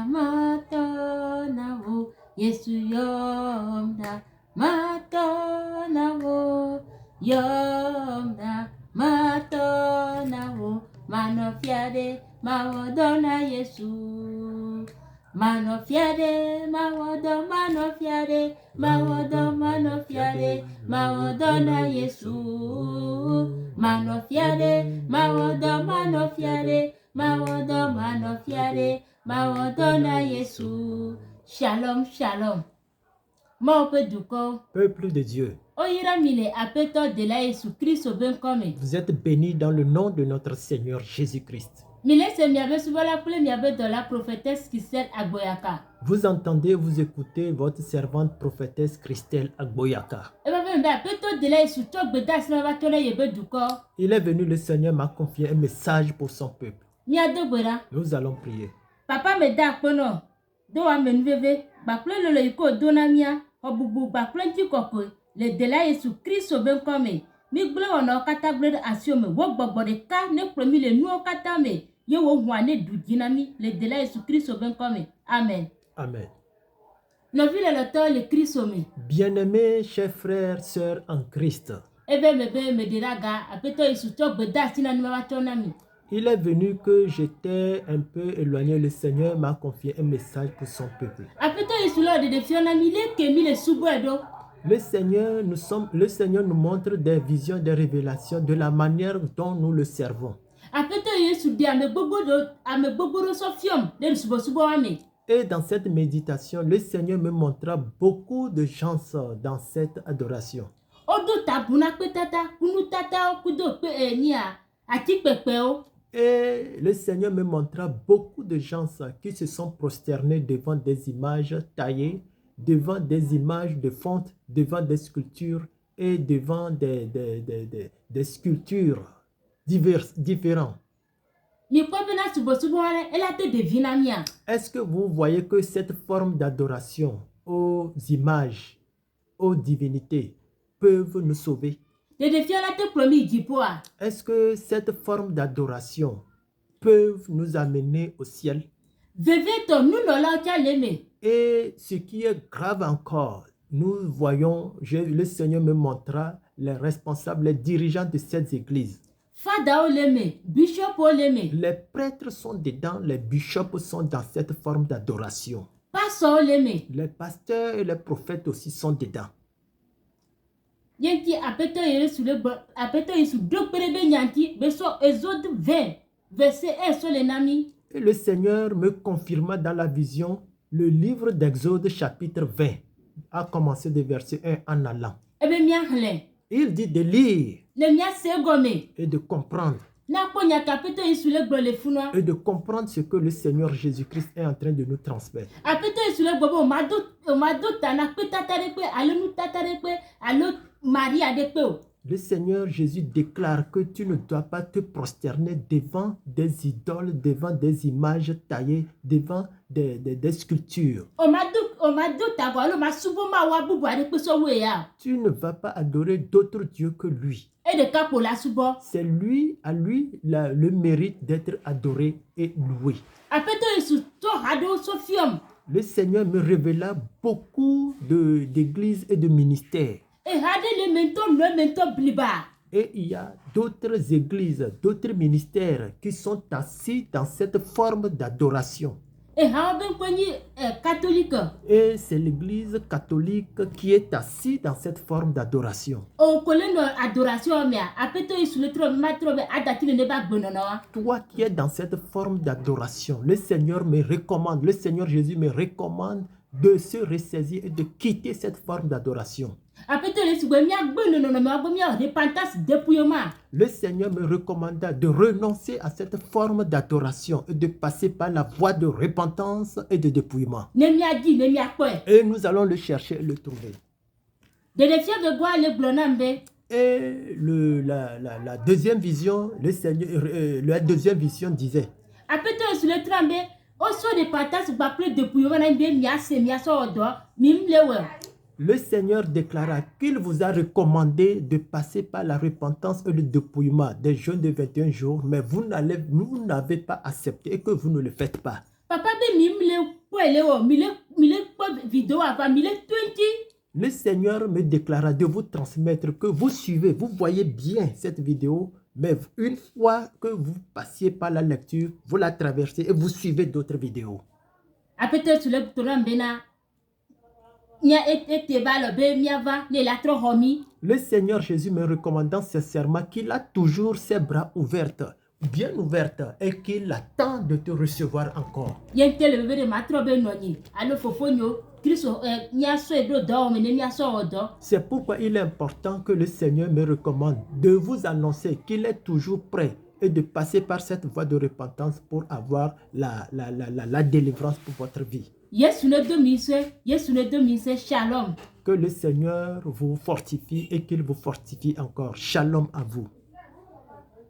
matanawo Yesu yomda matanawo yomda matanawo manofiade mawadona Yesu manofiade manofiade mawadona Yesu manofiade mawadona Yesu. Shalom, shalom. Peuple de Dieu, vous êtes bénis dans le nom de notre Seigneur Jésus-Christ. Vous entendez, vous écoutez votre servante prophétesse Christelle Agboyaka. Il est venu, le Seigneur m'a confié un message pour son peuple. Nous allons prier. Papa me da kono do wa menveve ba kle le iko donamia obubu ba kle ti kopo le de la Yesu Christ ben comme mi gble ona kata gble asio me wo gbogbo de ka ne promi le nu kata me ye wo hu ane du dinami le de la Yesu Christ ben comme amen. Amen. No vile le temps le Christ me. Bien-aimés chers frères sœurs en Christ. Ebe me diraga apeto Yesu to gbeda sina ni ma tonami. Il est venu que j'étais un peu éloigné. Le Seigneur m'a confié un message pour son peuple. Le Seigneur nous montre des visions, des révélations de la manière dont nous le servons. Et dans cette méditation, le Seigneur me montra beaucoup de chances dans cette adoration. Et le Seigneur me montra beaucoup de gens qui se sont prosternés devant des images taillées, devant des images de fonte, devant des sculptures et devant des sculptures différentes. Est-ce que vous voyez que cette forme d'adoration aux images, aux divinités peuvent nous sauver? Est-ce que cette forme d'adoration peut nous amener au ciel? Et ce qui est grave encore, nous voyons, le Seigneur me montra les responsables, les dirigeants de cette église. Les prêtres sont dedans, les bishops sont dans cette forme d'adoration. Les pasteurs et les prophètes aussi sont dedans. Et le Seigneur me confirma dans la vision le livre d'Exode chapitre 20, à commencer de verset 1 en allant. Il dit de lire et de comprendre. Et de comprendre ce que le Seigneur Jésus-Christ est en train de nous transmettre. Le Seigneur Jésus déclare que tu ne dois pas te prosterner devant des idoles, devant des images taillées, devant des sculptures. Tu ne vas pas adorer d'autres dieux que lui. C'est lui, à lui, le mérite d'être adoré et loué. Le Seigneur me révéla beaucoup d'églises et de ministères. Et il y a d'autres églises, d'autres ministères qui sont assis dans cette forme d'adoration. Et c'est l'église catholique qui est assise dans cette forme d'adoration. Toi qui es dans cette forme d'adoration, le Seigneur me recommande, le Seigneur Jésus me recommande de se ressaisir et de quitter cette forme d'adoration. Le Seigneur me recommanda de renoncer à cette forme d'adoration et de passer par la voie de repentance et de dépouillement. Et nous allons le chercher et le trouver. Et la deuxième vision, le Seigneur, la deuxième vision disait: le Seigneur déclara qu'il vous a recommandé de passer par la repentance et le dépouillement des jeûnes de 21 jours, mais vous n'avez pas accepté et que vous ne le faites pas. Papa be mi mile poele o mile vidéo avant mile 20. Le Seigneur me déclara de vous transmettre que vous suivez, vous voyez bien cette vidéo, mais une fois que vous passiez par la lecture, vous la traversez et vous suivez d'autres vidéos. Apete sur le toran bena nya ete balo be miava ne la tro homi. Le Seigneur Jésus me recommandant sincèrement qu'il a toujours ses bras ouverts, bien ouvertes, et qu'il attend de te recevoir encore. Yente le bebe de matro be noni. Alo fofonyo. C'est pourquoi il est important que le Seigneur me recommande de vous annoncer qu'il est toujours prêt et de passer par cette voie de repentance pour avoir la délivrance pour votre vie. Shalom. Que le Seigneur vous fortifie et qu'il vous fortifie encore. Shalom à vous.